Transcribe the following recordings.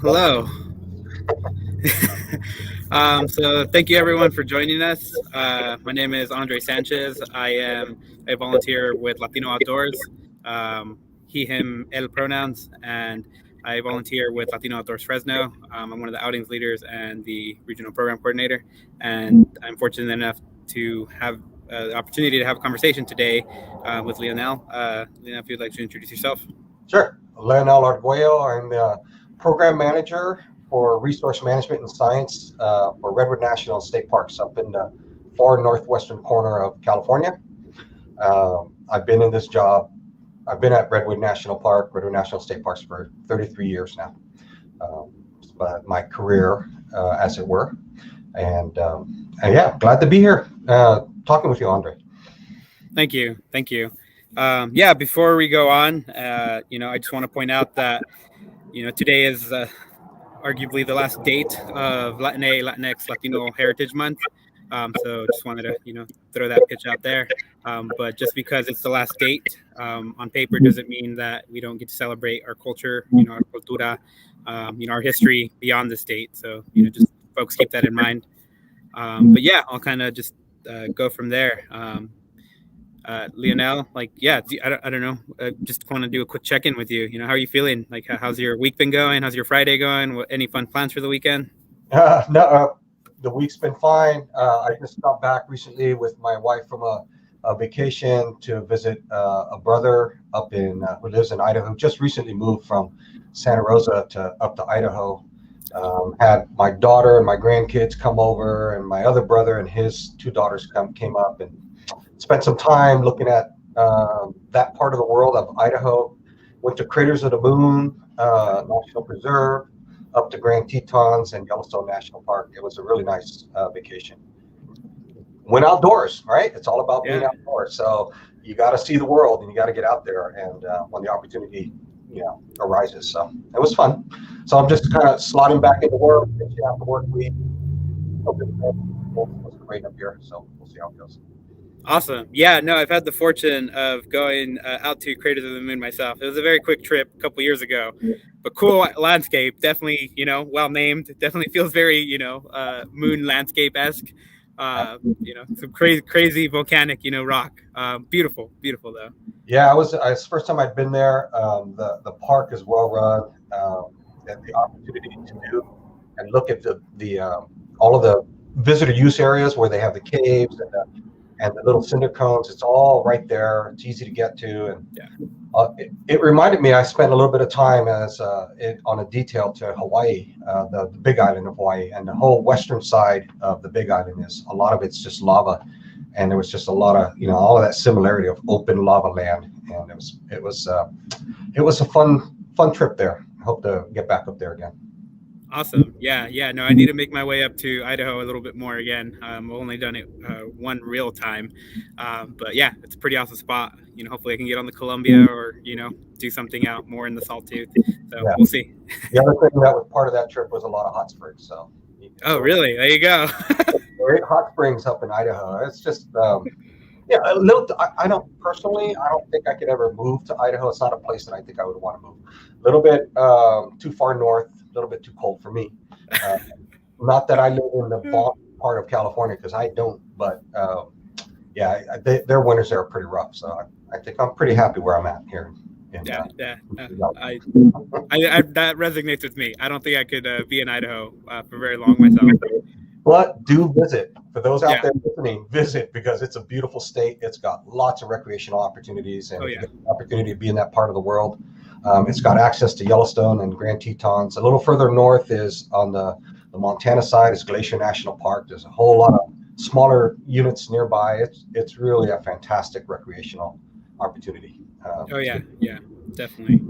Hello. So thank you everyone for joining us. My name is André Sánchez. I am a volunteer with Latino Outdoors, he, him, él pronouns, and I volunteer with Latino Outdoors Fresno. I'm one of the outings leaders and the regional program coordinator, and I'm fortunate enough to have the opportunity to have a conversation today with Leonel. Leonel, if you'd like to introduce yourself. Sure. Leonel Arguello. I'm the program manager for resource management and science for Redwood National State Parks up in the far northwestern corner of California. I've been in this job. I've been at Redwood National Park, Redwood National State Parks for 33 years now. But my career, as it were. And yeah, glad to be here talking with you, Andre. Thank you. Thank you. Yeah, before we go on, I just want to point out that, today is arguably the last date of Latinx, Latino Heritage Month. So just wanted to, throw that pitch out there. But just because it's the last date on paper doesn't mean that we don't get to celebrate our culture, our cultura, our history beyond this date. So, just folks keep that in mind. But yeah, I'll kind of just go from there. Leonel, I don't know. Just want to do a quick check-in with you. How are you feeling? Like, how's your week been going? How's your Friday going? Any fun plans for the weekend? No, the week's been fine. I just got back recently with my wife from a vacation to visit a brother up in who lives in Idaho, who just recently moved from Santa Rosa up to Idaho. Had my daughter and my grandkids come over, and my other brother and his two daughters came up and spent some time looking at that part of the world of Idaho. Went to Craters of the Moon National Preserve, up to Grand Tetons and Yellowstone National Park. It was a really nice vacation. Went outdoors, right? It's all about being outdoors. So you got to see the world and you got to get out there. And when the opportunity, arises, so it was fun. So I'm just kind of slotting back into work, finishing out the work week. It was great up here, so we'll see how it goes. Awesome. Yeah, no, I've had the fortune of going out to Craters of the Moon myself. It was a very quick trip a couple years ago, but cool landscape. Definitely, well named. Definitely feels very, moon landscape-esque. Some crazy volcanic, rock. Beautiful though. Yeah, it's the first time I'd been there. The park is well run. And the opportunity to do and look at the all of the visitor use areas where they have the caves and the little cinder cones. It's all right there. It's easy to get to, and it reminded me. I spent a little bit of time on a detail to Hawaii, the Big Island of Hawaii, and the whole western side of the Big Island is a lot of it's just lava, and there was just a lot of all of that similarity of open lava land, and it was a fun trip there. I hope to get back up there again. Awesome. Yeah. No, I need to make my way up to Idaho a little bit more again. I've only done it one real time. But yeah, it's a pretty awesome spot. Hopefully I can get on the Columbia or, do something out more in the Saltooth. So we'll see. The other thing that was part of that trip was a lot of hot springs. So. Oh, really? There you go. Great hot springs up in Idaho. It's just, a little. I don't think I could ever move to Idaho. It's not a place that I think I would want to move. A little bit too far north. A little bit too cold for me. Not that I live in the bottom part of California, because I don't, but their winters there are pretty rough. So I think I'm pretty happy where I'm at here. That resonates with me. I don't think I could be in Idaho for very long myself. But do visit. For those out there listening, visit, because it's a beautiful state. It's got lots of recreational opportunities, and you get the opportunity to be in that part of the world. It's got access to Yellowstone and Grand Tetons. A little further north is on the Montana side is Glacier National Park. There's a whole lot of smaller units nearby. It's really a fantastic recreational opportunity. Definitely.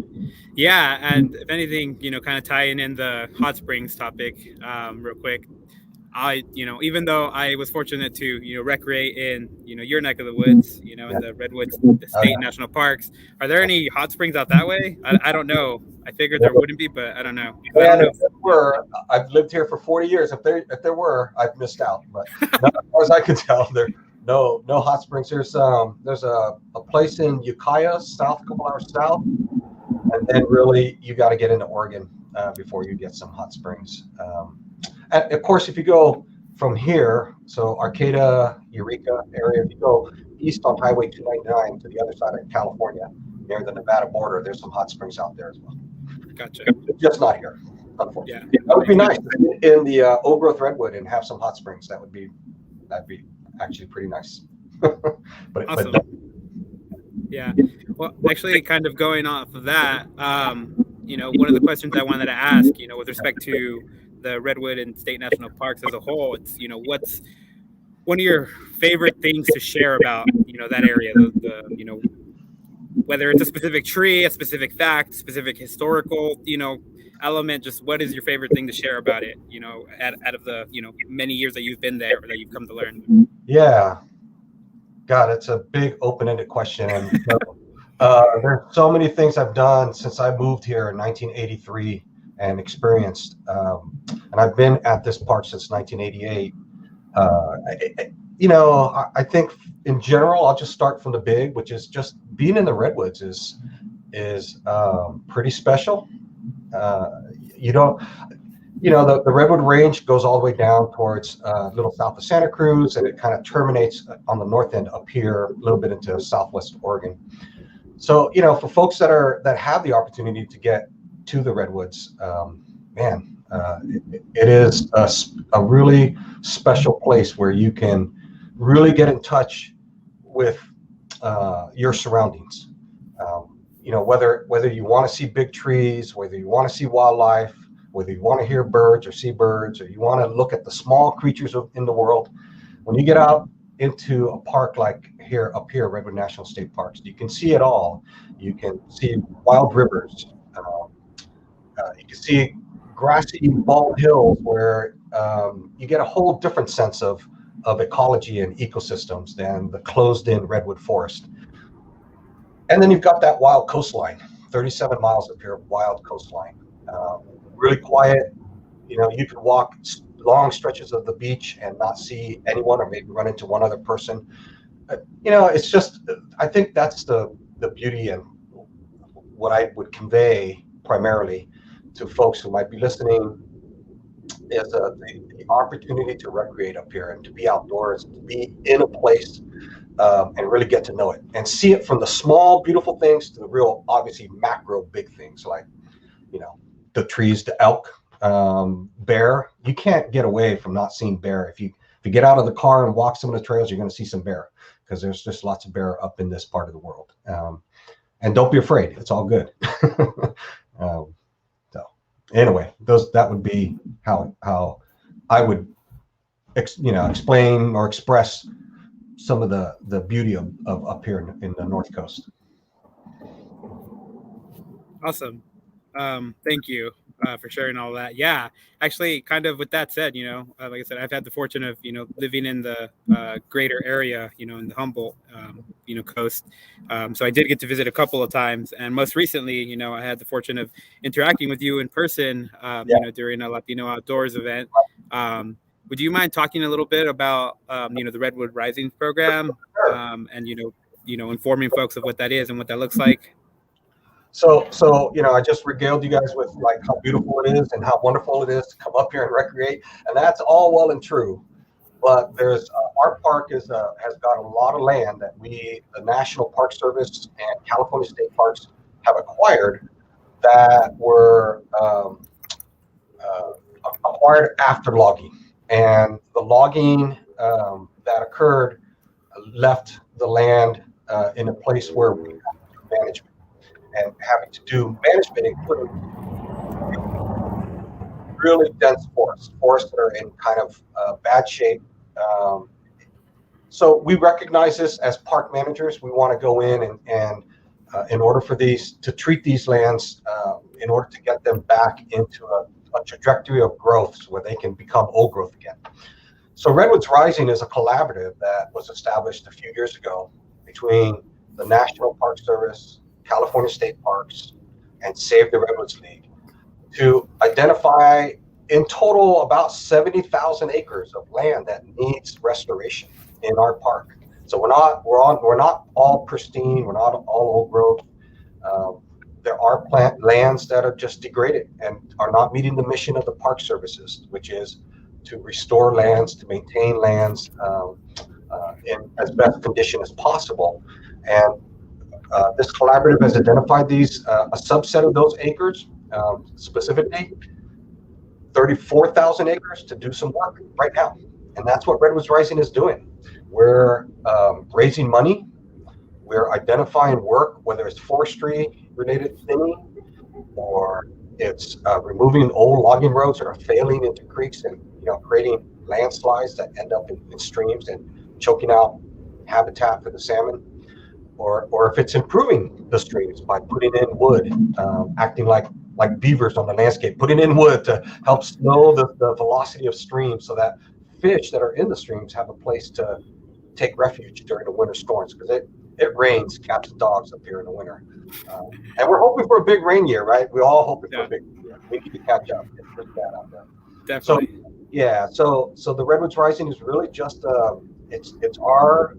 Yeah, and if anything, kind of tying in the hot springs topic real quick. Even though I was fortunate to, recreate in, your neck of the woods, in the Redwoods State National Parks, are there any hot springs out that way? I don't know. I figured there wouldn't be, but I don't know. If there were, I've lived here for 40 years. If there were, I've missed out. But not as far as I can tell, there No hot springs. There's a place in Ukiah, south, a couple hours south, and then really you got to get into Oregon before you get some hot springs. And of course, if you go from here, so Arcata, Eureka area, if you go east on Highway 299 to the other side of California, near the Nevada border, there's some hot springs out there as well. Gotcha. Just not here, unfortunately. Yeah. That would be nice in the old growth redwood and have some hot springs. That'd be actually pretty nice. Awesome. Yeah. Well, actually, kind of going off of that, one of the questions I wanted to ask, with respect to the Redwood and state national parks as a whole, it's, what's one of your favorite things to share about, that area, the whether it's a specific tree, a specific fact, specific historical, element, just what is your favorite thing to share about it, out of the, many years that you've been there or that you've come to learn? Yeah. God, it's a big open-ended question. And there's so many things I've done since I moved here in 1983 and experienced. And I've been at this park since 1988. I think in general, I'll just start from the big, which is just being in the Redwoods is pretty special. The Redwood Range goes all the way down towards a little south of Santa Cruz, and it kind of terminates on the north end up here, a little bit into southwest Oregon. So, for folks that have the opportunity to get to the Redwoods, it is a really special place where you can really get in touch with your surroundings. Whether you want to see big trees, whether you want to see wildlife, whether you want to hear birds or see birds, or you want to look at the small creatures in the world, when you get out into a park like up here, Redwood National State Parks, you can see it all. You can see wild rivers. You can see grassy, bald hills where you get a whole different sense of ecology and ecosystems than the closed-in redwood forest. And then you've got that wild coastline, 37 miles up here, wild coastline. Really quiet. You can walk long stretches of the beach and not see anyone, or maybe run into one other person. It's just, I think that's the beauty and what I would convey primarily to folks who might be listening is the opportunity to recreate up here and to be outdoors, to be in a place and really get to know it and see it from the small, beautiful things to the real, obviously, macro big things like, the trees, the elk, bear. You can't get away from not seeing bear. If you get out of the car and walk some of the trails, you're going to see some bear because there's just lots of bear up in this part of the world. And don't be afraid; it's all good. So anyway, that would be how I would explain or express some of the beauty of up here in the North Coast. Awesome. Thank you for sharing all that. Yeah, actually, kind of with that said, like I said, I've had the fortune of, living in the greater area, in the Humboldt, coast. So I did get to visit a couple of times. And most recently, I had the fortune of interacting with you in person, during a Latino Outdoors event. Would you mind talking a little bit about, the Redwood Rising program, and, informing folks of what that is and what that looks like? So I just regaled you guys with like how beautiful it is and how wonderful it is to come up here and recreate, and that's all well and true. But there's our park has got a lot of land that the National Park Service and California State Parks have acquired that were acquired after logging, and the logging that occurred left the land in a place where we have to do management. And having to do management including really dense forests that are in kind of bad shape. So we recognize this as park managers. We want to go in and in order for to treat these lands, in order to get them back into a trajectory of growth so where they can become old growth again. So Redwoods Rising is a collaborative that was established a few years ago between the National Park Service, California State Parks, and Save the Redwoods League to identify in total about 70,000 acres of land that needs restoration in our park. So we're not all pristine. We're not all old growth. There are plant lands that are just degraded and are not meeting the mission of the Park Services, which is to restore lands, to maintain lands in as best condition as possible. And this collaborative has identified a subset of those acres, specifically 34,000 acres, to do some work right now. And that's what Redwoods Rising is doing. We're raising money. We're identifying work, whether it's forestry related thinning or it's removing old logging roads that are failing into creeks and creating landslides that end up in streams and choking out habitat for the salmon, or if it's improving the streams by putting in wood, acting like beavers on the landscape, putting in wood to help slow the velocity of streams so that fish that are in the streams have a place to take refuge during the winter storms, because it rains cats and dogs up here in the winter. And we're hoping for a big rain year, right? We all hoping for a big rain year. We need to catch up. It's pretty bad out there. Definitely. So the Redwoods Rising is really just it's our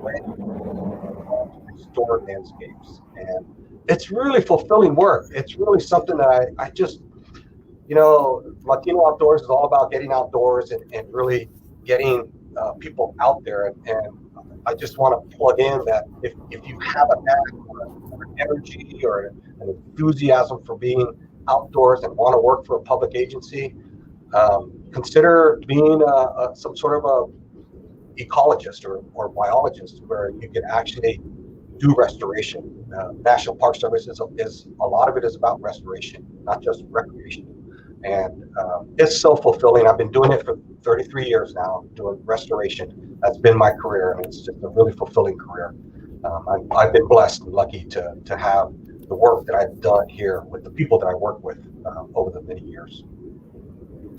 way to restore landscapes, and it's really fulfilling work. It's really something that I just, Latino Outdoors is all about getting outdoors and really getting people out there. And I just want to plug in that if you have a knack or an energy or an enthusiasm for being outdoors and want to work for a public agency, consider being some sort of a ecologist or biologist, where you can actually do restoration. National Park Service is a lot of it is about restoration, not just recreation. And it's so fulfilling. I've been doing it for 33 years now, doing restoration. That's been my career, and it's just a really fulfilling career. I've been blessed and lucky to have the work that I've done here with the people that I work with over the many years.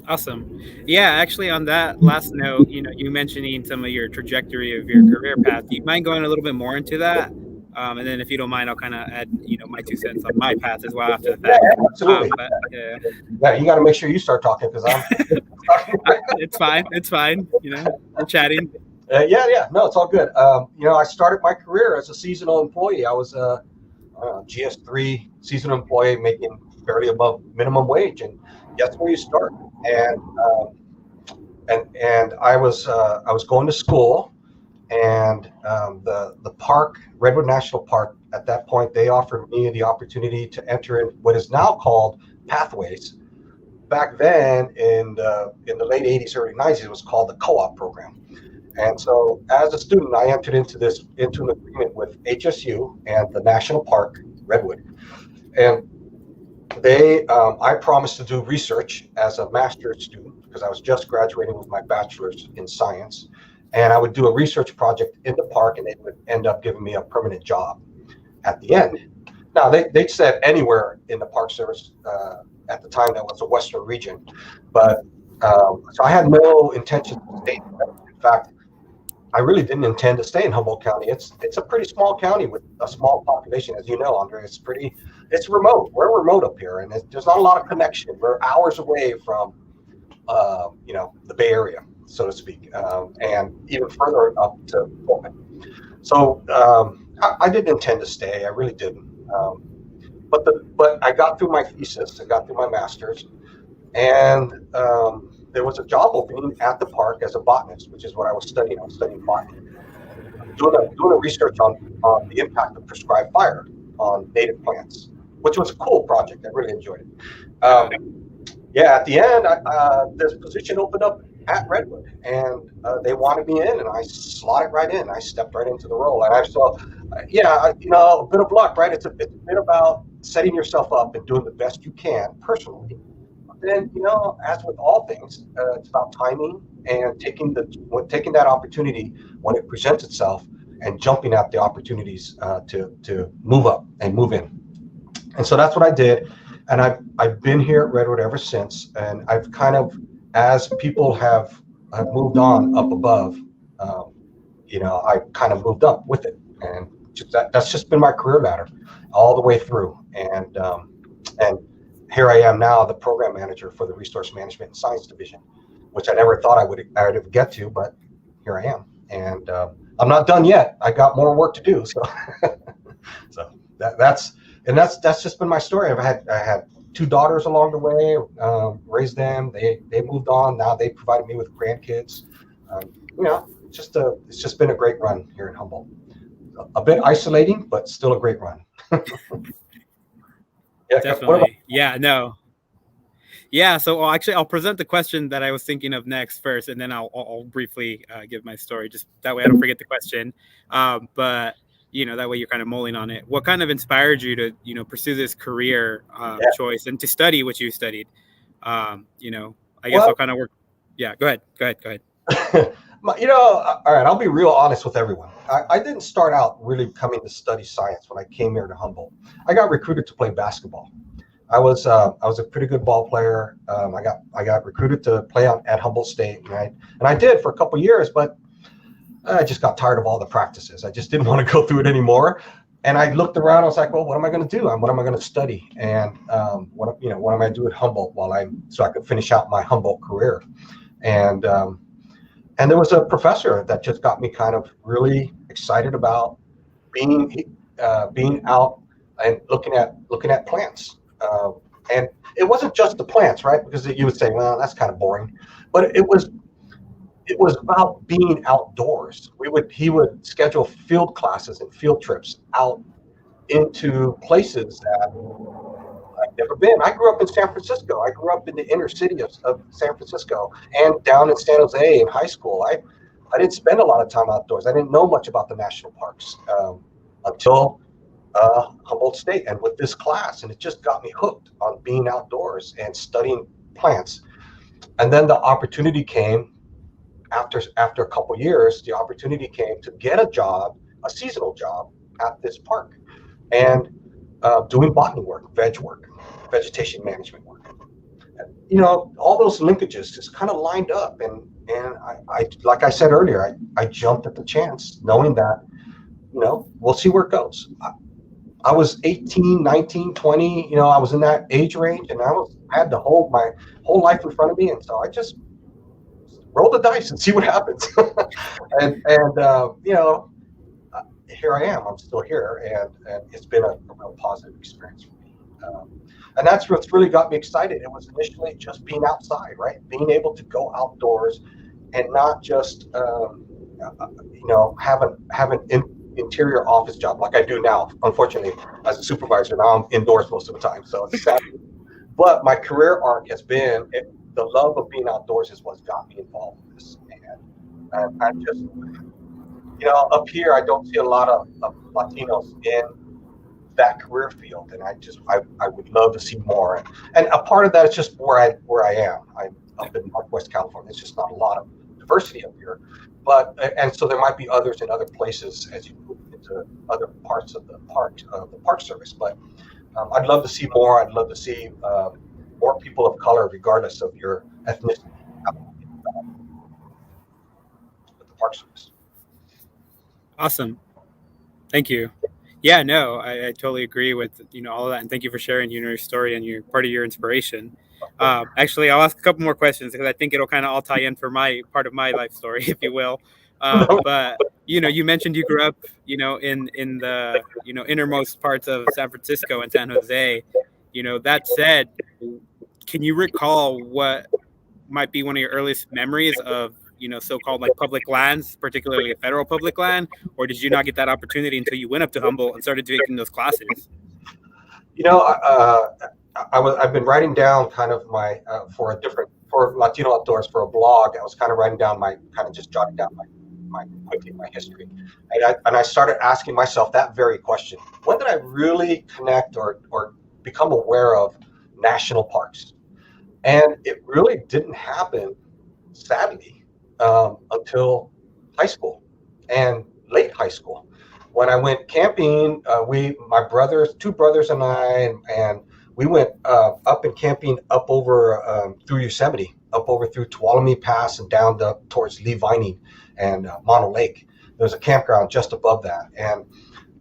Awesome. Yeah, actually, on that last note, you mentioning some of your trajectory of your career path. Do you mind going a little bit more into that? And then, if you don't mind, I'll kind of add, my 2 cents on my path as well after the fact. Yeah, absolutely. Yeah, you got to make sure you start talking, because I'm. It's fine. We're chatting. Yeah. No, it's all good. I started my career as a seasonal employee. I was a GS3 seasonal employee making barely above minimum wage, and that's where you start. And I was going to school, and the park, Redwood National Park, at that point, they offered me the opportunity to enter in what is now called Pathways. Back then, in the late 80s, early 90s, it was called the co-op program. And so, as a student, I entered into an agreement with HSU and the National Park, Redwood, and I promised to do research as a master's student, because I was just graduating with my bachelor's in science, and I would do a research project in the park, and they would end up giving me a permanent job at the end. Now, they said anywhere in the Park Service. At the time, that was a Western region, but so I had no intention to stay. In fact, I really didn't intend to stay in Humboldt County. It's a pretty small county with a small population, as you know, André. It's remote. We're remote up here, and there's not a lot of connection. We're hours away from, the Bay Area, so to speak, and even further up to Portland. So I didn't intend to stay. I really didn't. But I got through my thesis. I got through my master's, and there was a job opening at the park as a botanist, which is what I was studying. I was studying botany, doing a research on the impact of prescribed fire on native plants, which was a cool project. I really enjoyed it. At the end, this position opened up at Redwood, and they wanted me in, and I slotted right in. I stepped right into the role, and I saw, a bit of luck, right? It's a bit about setting yourself up and doing the best you can personally. But then, as with all things, it's about timing and taking that opportunity when it presents itself and jumping at the opportunities to move up and move in. And so that's what I did, and I've been here at Redwood ever since. And I've kind of, as people have moved on up above, I kind of moved up with it, and that's just been my career ladder all the way through. And here I am now, the program manager for the Resource Management and Science Division, which I never thought I'd ever get to, but here I am. And I'm not done yet. I got more work to do. So, so that's just been my story. I had two daughters along the way, raised them. They moved on. Now they provided me with grandkids. It's just been a great run here in Humboldt. A bit isolating, but still a great run. Yeah, Definitely. Yeah, no. Yeah, so I'll present the question that I was thinking of next first, and then I'll briefly give my story. Just that way I don't forget the question. But that way you're kind of mulling on it. What kind of inspired you to pursue this career choice and to study what you studied? I guess I'll kind of work. Yeah, go ahead. All right, I'll be real honest with everyone. I didn't start out really coming to study science when I came here to Humboldt. I got recruited to play basketball. I was a pretty good ball player. I got recruited to play at Humboldt State, right? And I did for a couple years, but I just got tired of all the practices. I just didn't want to go through it anymore. And I looked around. I was like, well, what am I going to do? What am I going to study? And what am I going to do at Humboldt so I could finish out my Humboldt career? And there was a professor that just got me kind of really excited about being out and looking at plants. And it wasn't just the plants, right? Because you would say, well, that's kind of boring, but it was about being outdoors. He would schedule field classes and field trips out into places that I've never been. I grew up in San Francisco. I grew up in the inner city of San Francisco and down in San Jose in high school. I didn't spend a lot of time outdoors. I didn't know much about the national parks until Humboldt State and with this class, and it just got me hooked on being outdoors and studying plants. And then the opportunity came after a couple of years. The opportunity came to get a seasonal job at this park, and doing botany work, vegetation management work. And, all those linkages just kind of lined up, and I like I said earlier, I jumped at the chance, knowing that we'll see where it goes. I was 18, 19, 20, I was in that age range, and I had my whole life in front of me. And so I just roll the dice and see what happens. and here I am. I'm still here, and it's been a real positive experience for me. And that's what's really got me excited. It was initially just being outside, right? Being able to go outdoors and not just, have an interior office job like I do now. Unfortunately, as a supervisor, now I'm indoors most of the time, so it's sad. But my career arc has been the love of being outdoors is what's got me involved in this. And I just, up here, I don't see a lot of Latinos in that career field, and I would love to see more. And a part of that is just where I am. I'm up in Northwest California. It's just not a lot of diversity up here. And so there might be others in other places as you move into other parts of the Park Service. But I'd love to see more. I'd love to see more people of color, regardless of your ethnicity, with the Park Service. Awesome. Thank you. Yeah, no, I totally agree with all of that, and thank you for sharing your story and your part of your inspiration. Actually, I'll ask a couple more questions because I think it'll kind of all tie in for my part of my life story, if you will. But you mentioned you grew up, in the innermost parts of San Francisco and San Jose. That said, can you recall what might be one of your earliest memories of so-called like public lands, particularly a federal public land, or did you not get that opportunity until you went up to Humboldt and started taking those classes? I've been writing down kind of my for Latino Outdoors for a blog. I was kind of writing down just jotting down my history, and I started asking myself that very question: when did I really connect or become aware of national parks? And it really didn't happen, sadly, until high school and late high school. When I went camping, two brothers and I, and we went up and camping up over through Yosemite, up over through Tuolumne Pass and down towards Lee Vining and Mono Lake. There's a campground just above that. And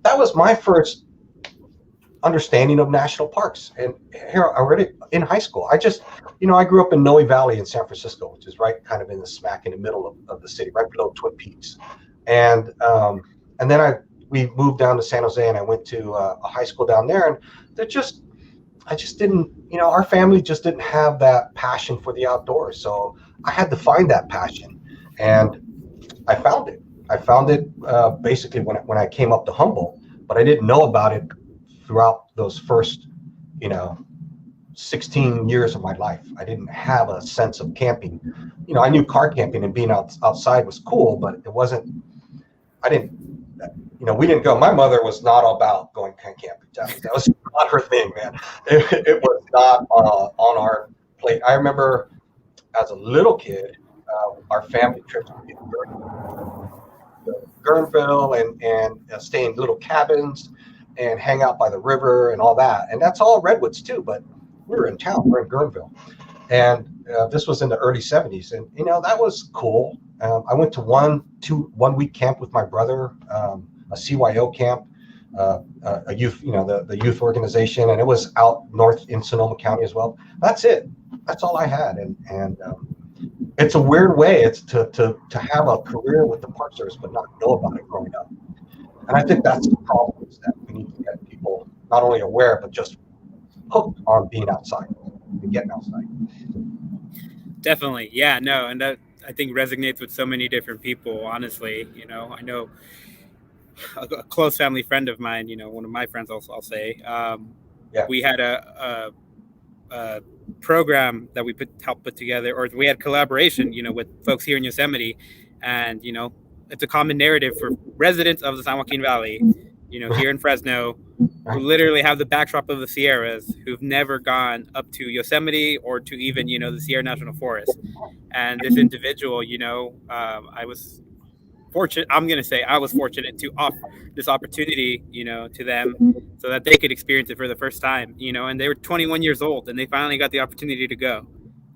that was my first understanding of national parks. And here already in high school, I grew up in Noe Valley in San Francisco, which is right kind of in the smack in the middle of the city, right below Twin Peaks. and then we moved down to San Jose, and I went to a high school down there, and I just didn't, our family just didn't have that passion for the outdoors. So I had to find that passion, and I found it. Basically when I came up to Humboldt, but I didn't know about it throughout those first, 16 years of my life. I didn't have a sense of camping. I knew car camping and being outside was cool, but it wasn't. I didn't. We didn't go. My mother was not about going camping. That was not her thing, man. It was not on our plate. I remember as a little kid, our family trips would be to Guerneville and stay in little cabins and hang out by the river and all that. And that's all Redwoods too, but we were in town. We're in Guerneville. And this was in the early 70s. And, that was cool. I went to 1 week camp with my brother, a CYO camp, a youth, the youth organization. And it was out north in Sonoma County as well. That's it. That's all I had. And it's a weird way. It's to have a career with the Park Service, but not know about it growing up. And I think that's the problem, is that we need to get people not only aware, but just hooked on being outside and getting outside. Definitely. Yeah, no. And that, I think, resonates with so many different people, honestly. I know a close family friend of mine, one of my friends, I'll say, we had a program that we helped put together, or we had collaboration, with folks here in Yosemite. And, it's a common narrative for residents of the San Joaquin Valley, here in Fresno, who literally have the backdrop of the Sierras, who've never gone up to Yosemite or to even, the Sierra National Forest. And this individual, I was fortunate. I'm going to say I was fortunate to offer this opportunity, to them, so that they could experience it for the first time, and they were 21 years old, and they finally got the opportunity to go,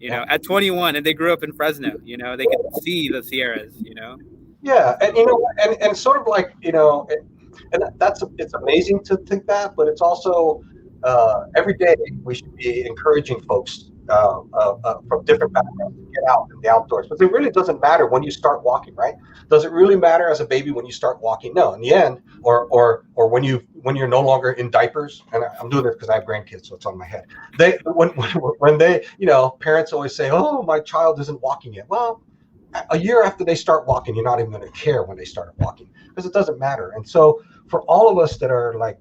at 21, and they grew up in Fresno, they could see the Sierras, Yeah. And, and sort of like, and it's amazing to think that, but it's also every day we should be encouraging folks from different backgrounds to get out in the outdoors. But it really doesn't matter when you start walking, right? Does it really matter as a baby when you start walking? No, in the end, or when you're no longer in diapers. And I'm doing this because I have grandkids, so it's on my head. When they, parents always say, "Oh, my child isn't walking yet." Well, a year after they start walking, you're not even going to care when they started walking, because it doesn't matter. And so for all of us that are like,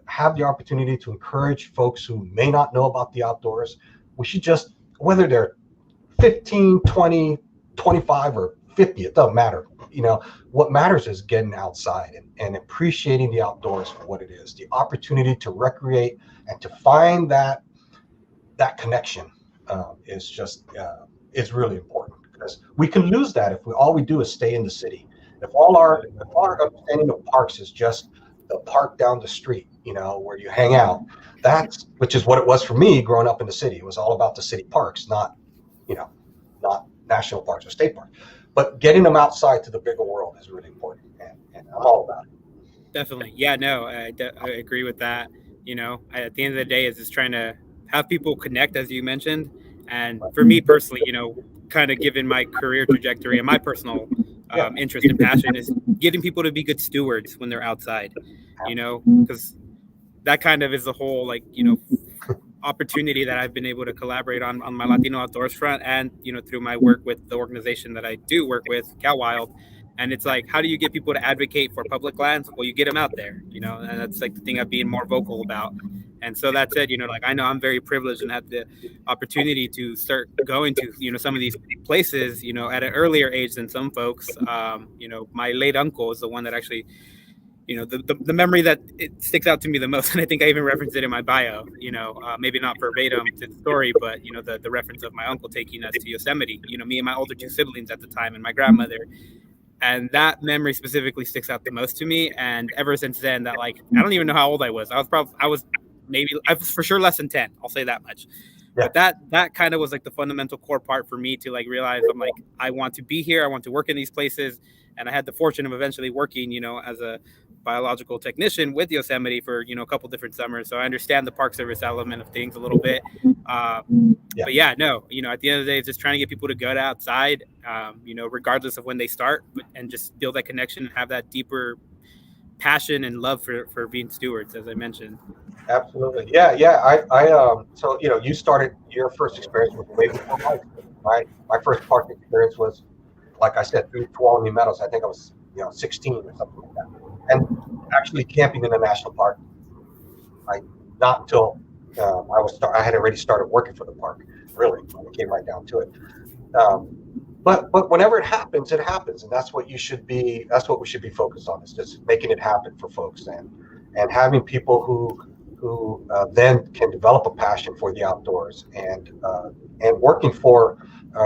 have the opportunity to encourage folks who may not know about the outdoors, we should just, whether they're 15, 20, 25, or 50, it doesn't matter. What matters is getting outside and appreciating the outdoors for what it is. The opportunity to recreate and to find that connection is really important. Because we can lose that if all we do is stay in the city. If our understanding of parks is just the park down the street, where you hang out, which is what it was for me growing up in the city. It was all about the city parks, not national parks or state parks. But getting them outside to the bigger world is really important, and I'm all about it. Definitely. Yeah, no, I agree with that. At the end of the day, it's just trying to have people connect, as you mentioned. And for me personally, kind of given my career trajectory and my personal interest and passion, is getting people to be good stewards when they're outside, because that kind of is the whole, opportunity that I've been able to collaborate on my Latino outdoors front, and, through my work with the organization that I do work with, Cal Wild. And it's like, how do you get people to advocate for public lands? Well, you get them out there, and that's like the thing of being more vocal about. And so that said, I know I'm very privileged and had the opportunity to start going to, some of these places, at an earlier age than some folks. My late uncle is the one that actually, the memory that it sticks out to me the most. And I think I even referenced it in my bio, maybe not verbatim to the story, but, the reference of my uncle taking us to Yosemite, me and my older two siblings at the time, and my grandmother. And that memory specifically sticks out the most to me. And ever since then, I don't even know how old I was. I was for sure less than 10. I'll say that much. Yeah. But that kind of was like the fundamental core part for me to realize I want to be here. I want to work in these places. And I had the fortune of eventually working, as a biological technician with Yosemite for, a couple different summers. So I understand the Park Service element of things a little bit. But yeah, no, at the end of the day, it's just trying to get people to go outside, regardless of when they start, and just build that connection and have that deeper passion and love for being stewards, as I mentioned. Absolutely. Yeah. So, you started your first experience was way before mine. Right. My first park experience was, like I said, through Tuolumne Meadows. I think I was, 16 or something like that. And actually camping in a national park, not until I had already started working for the park, really, when it came right down to it. But whenever it happens, and that's what we should be focused on, is just making it happen for folks, and having people who then can develop a passion for the outdoors, and working for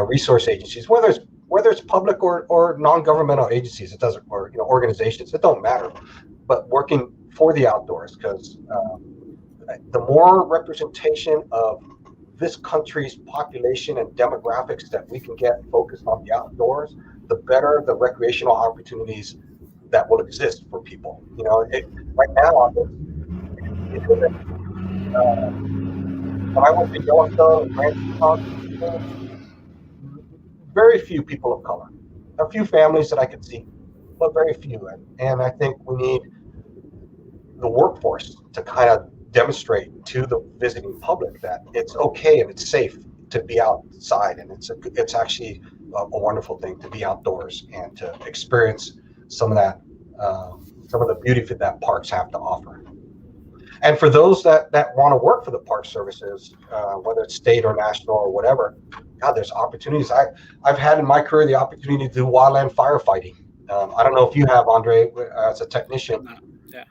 resource agencies, whether it's public or non-governmental agencies, it doesn't, or organizations, it don't matter, but working for the outdoors, because the more representation of this country's population and demographics that we can get focused on the outdoors, the better the recreational opportunities that will exist for people. Right now, when I went to Yellowstone and very few people of color, a few families that I could see, but very few. And I think we need the workforce to kind of demonstrate to the visiting public that it's okay and it's safe to be outside, and it's actually a wonderful thing to be outdoors and to experience some of the beauty that parks have to offer. And for those that want to work for the Park Services, whether it's state or national or whatever, God, there's opportunities. I've had in my career the opportunity to do wildland firefighting. I don't know if you have, Andre, as a technician.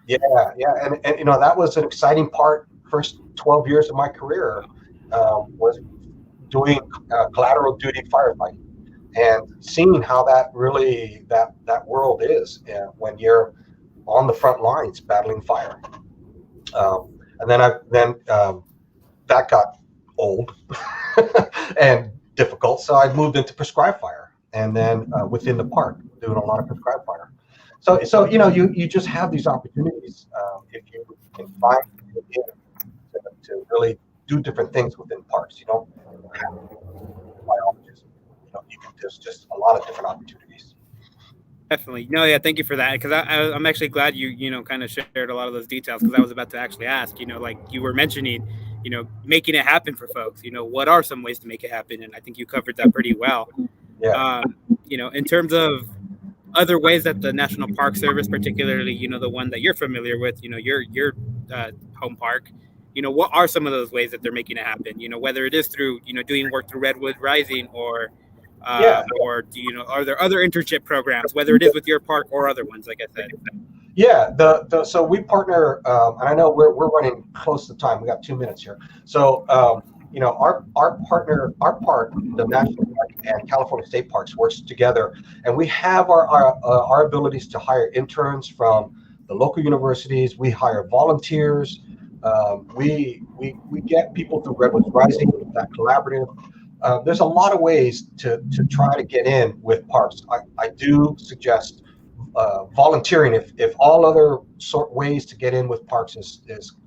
Yeah. And that was an exciting part. First 12 years of my career was doing collateral duty firefighting, and seeing how that really that world is when you're on the front lines battling fire. And then that got old and difficult, so I moved into prescribed fire, and then within the park doing a lot of prescribed fire. So you just have these opportunities if you can find to really do different things within parks. You don't have to be biologists. There's just a lot of different opportunities. Definitely. No, yeah, thank you for that, because I'm actually glad you kind of shared a lot of those details, because I was about to actually ask, like you were mentioning, making it happen for folks. What are some ways to make it happen? And I think you covered that pretty well. Yeah. In terms of other ways that the National Park Service, particularly, the one that you're familiar with, your home park, what are some of those ways that they're making it happen? Whether it is through, doing work through Redwoods Rising, or or are there other internship programs, whether it is with your park or other ones, like I said? Yeah, so we partner, and I know we're running close to time. We got 2 minutes here. So our park, the National Park and California State Parks, works together, and we have our abilities to hire interns from the local universities. We hire volunteers. We get people through Redwoods Rising, that collaborative. There's a lot of ways to try to get in with parks. I do suggest volunteering if all other ways to get in with parks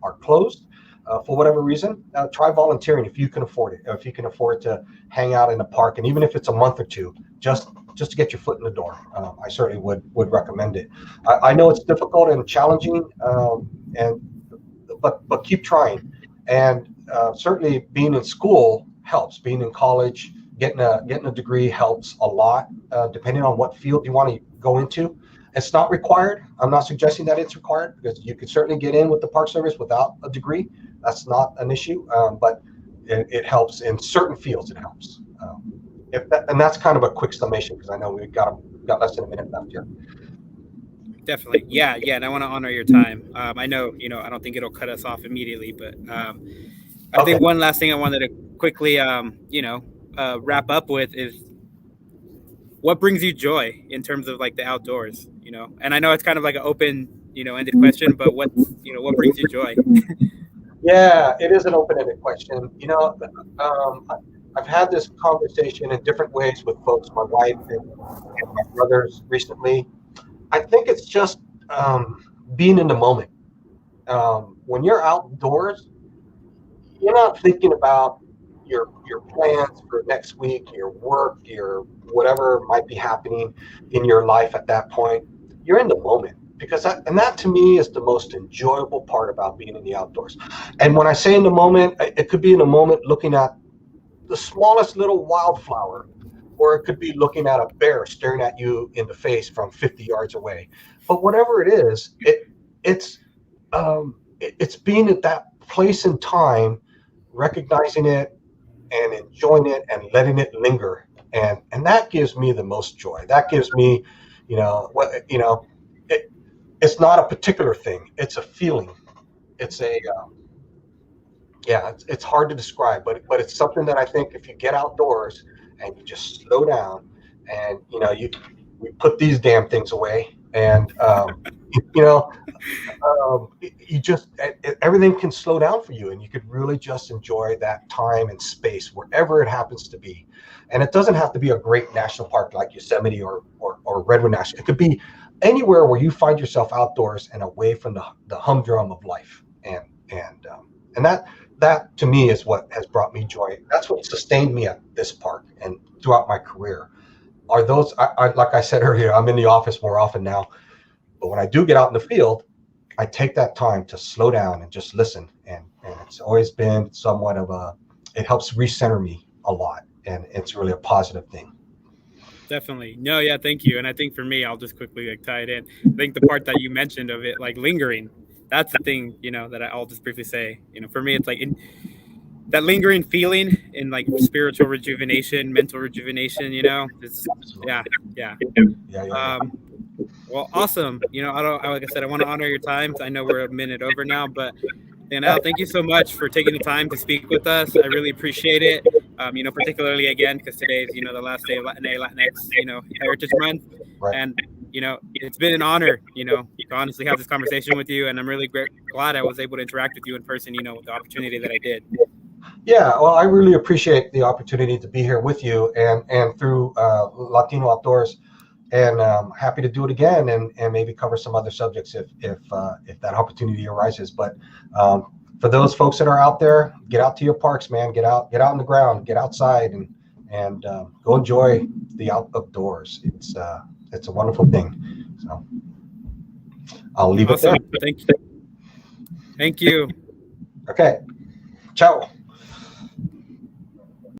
are closed for whatever reason. Try volunteering if you can afford it. If you can afford to hang out in a park, and even if it's a month or two, just to get your foot in the door, I certainly would recommend it. I know it's difficult and challenging, but keep trying. And certainly being in school helps. Being in college, getting a degree helps a lot, depending on what field you want to go into. It's not required. I'm not suggesting that it's required, because you could certainly get in with the Park Service without a degree. That's not an issue, but it helps in certain fields. It helps. And that's kind of a quick summation, because I know we've got less than a minute left here. Definitely. Yeah. And I want to honor your time. I know, I don't think it'll cut us off immediately, but I think one last thing I wanted to quickly, wrap up with is, what brings you joy in terms of like the outdoors, and I know it's kind of like an open, ended question, but what brings you joy? Yeah, it is an open-ended question. I've had this conversation in different ways with folks, my wife and my brothers recently. I think it's just being in the moment. When you're outdoors, you're not thinking about your plans for next week, your work, your whatever might be happening in your life at that point, you're in the moment. Because that to me is the most enjoyable part about being in the outdoors. And when I say in the moment, it could be in a moment looking at the smallest little wildflower, or it could be looking at a bear staring at you in the face from 50 yards away. But whatever it is, it's being at that place and time, recognizing it and enjoying it and letting it linger, and that gives me the most joy. That gives me, it's not a particular thing. It's a feeling. It's a it's hard to describe, but it's something that I think if you get outdoors and you just slow down, and we put these damn things away, and you just everything can slow down for you, and you could really just enjoy that time and space wherever it happens to be. And it doesn't have to be a great national park like Yosemite or Redwood National. It could be anywhere where you find yourself outdoors and away from the humdrum of life, and that to me is what has brought me joy. That's what sustained me at this park and throughout my career. Are those, like I said earlier, I'm in the office more often now, but when I do get out in the field, I take that time to slow down and just listen. And it's always been somewhat of it helps recenter me a lot. And it's really a positive thing. Definitely. No, yeah, thank you. And I think for me, I'll just quickly tie it in. I think the part that you mentioned of it, lingering, that's the thing, that I'll just briefly say. For me, it's that lingering feeling in spiritual rejuvenation, mental rejuvenation. It's, yeah. Well, awesome. Like I said, I want to honor your time. I know we're a minute over now, but Leonel, thank you so much for taking the time to speak with us. I really appreciate it. Particularly again, because today is, the last day of Latinx, Heritage Month. Right. And, it's been an honor, to honestly have this conversation with you. And I'm really glad I was able to interact with you in person, with the opportunity that I did. Yeah, well, I really appreciate the opportunity to be here with you and through Latino Outdoors. And happy to do it again and maybe cover some other subjects if that opportunity arises. But for those folks that are out there, get out to your parks, man. Get out in the ground, get outside, and go enjoy the outdoors. It's a wonderful thing. So I'll leave it there. Thank you. Okay. Ciao.